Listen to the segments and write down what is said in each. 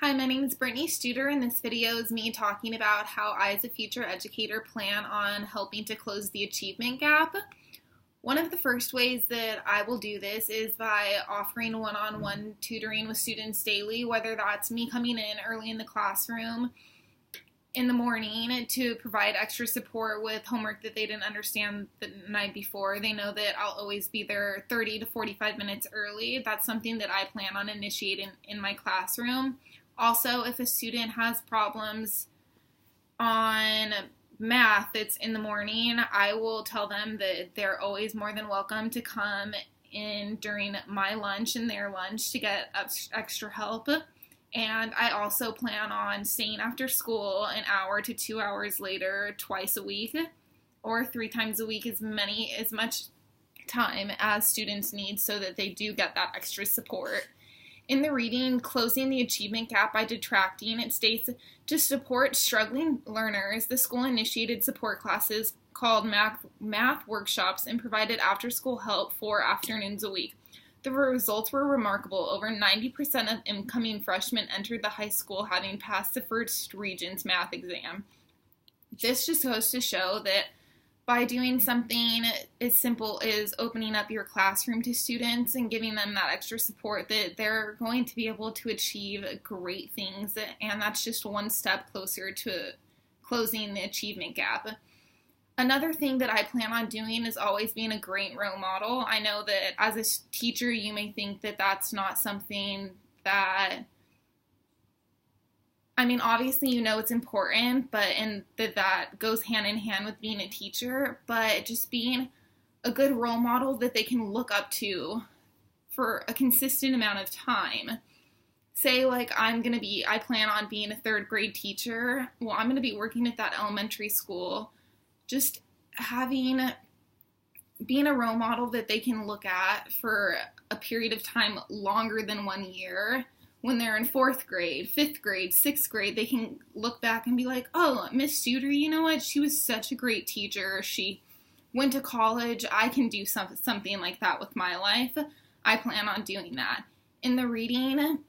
Hi, my name is Brittany Studer, and this video is me talking about how I, as a future educator, plan on helping to close the achievement gap. One of the first ways that I will do this is by offering one-on-one tutoring with students daily, whether that's me coming in early in the classroom in the morning to provide extra support with homework that they didn't understand the night before. They know that I'll always be there 30 to 45 minutes early. That's something that I plan on initiating in my classroom. Also, if a student has problems on math that's in the morning, I will tell them that they're always more than welcome to come in during my lunch and their lunch to get extra help. And I also plan on staying after school an hour to 2 hours later twice a week or 3 times a week, as much time as students need so that they do get that extra support. In the reading, Closing the Achievement Gap by Detracting, it states, to support struggling learners, the school initiated support classes called math workshops and provided after-school help 4 afternoons a week. The results were remarkable. Over 90% of incoming freshmen entered the high school having passed the first Regents math exam. This just goes to show that by doing something as simple as opening up your classroom to students and giving them that extra support, that they're going to be able to achieve great things, and that's just one step closer to closing the achievement gap. Another thing that I plan on doing is always being a great role model. I know that as a teacher, you may think that that's not something that, obviously you know it's important, and that goes hand in hand with being a teacher, but just being a good role model that they can look up to for a consistent amount of time. Say, I plan on being a 3rd grade teacher. Well, I'm going to be working at that elementary school. Just being a role model that they can look at for a period of time longer than 1 year. When they're in 4th grade, 5th grade, 6th grade, they can look back and be like, oh, Miss Studer, you know what? She was such a great teacher. She went to college. I can do something like that with my life. I plan on doing that. In the reading,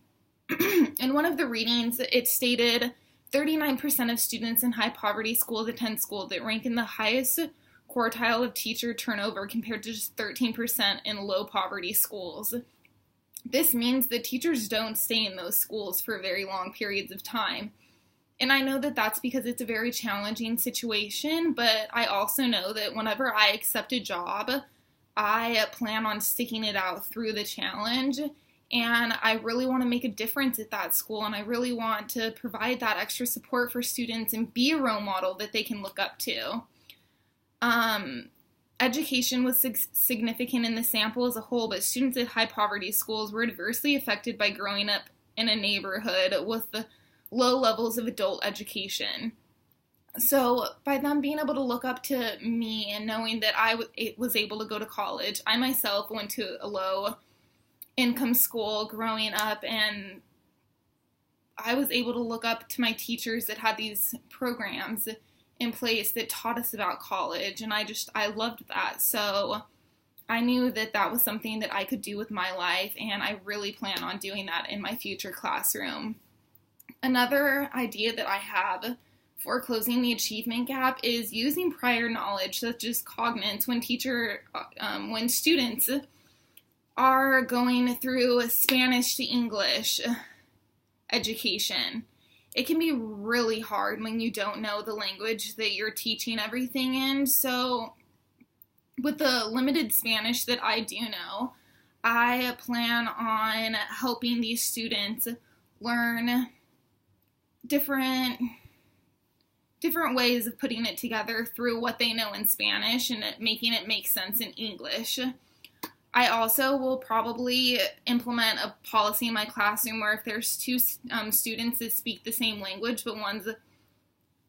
in one of the readings, it stated 39% of students in high poverty schools attend school that rank in the highest quartile of teacher turnover compared to just 13% in low poverty schools. This means that teachers don't stay in those schools for very long periods of time. And I know that that's because it's a very challenging situation, but I also know that whenever I accept a job, I plan on sticking it out through the challenge. And I really want to make a difference at that school, and I really want to provide that extra support for students and be a role model that they can look up to. Education was significant in the sample as a whole, but students at high poverty schools were adversely affected by growing up in a neighborhood with the low levels of adult education. So by them being able to look up to me and knowing that I was able to go to college, I myself went to a low income school growing up, and I was able to look up to my teachers that had these programs in place that taught us about college, and I loved that. So I knew that that was something that I could do with my life, and I really plan on doing that in my future classroom. Another idea that I have for closing the achievement gap is using prior knowledge, such as cognates, when students are going through Spanish to English education. It can be really hard when you don't know the language that you're teaching everything in. So with the limited Spanish that I do know, I plan on helping these students learn different ways of putting it together through what they know in Spanish and making it make sense in English. I also will probably implement a policy in my classroom where if there's 2 students that speak the same language, but one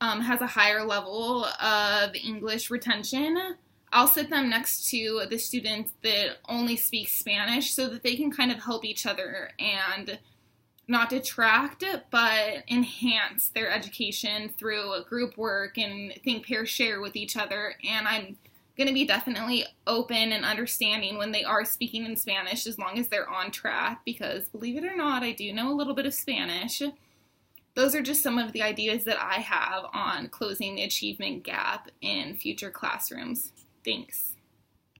has a higher level of English retention, I'll sit them next to the students that only speak Spanish so that they can kind of help each other and not detract, but enhance their education through group work and think, pair, share with each other. And I'm going to be definitely open and understanding when they are speaking in Spanish, as long as they're on track, because believe it or not, I do know a little bit of Spanish. those are just some of the ideas that I have on closing the achievement gap in future classrooms. Thanks.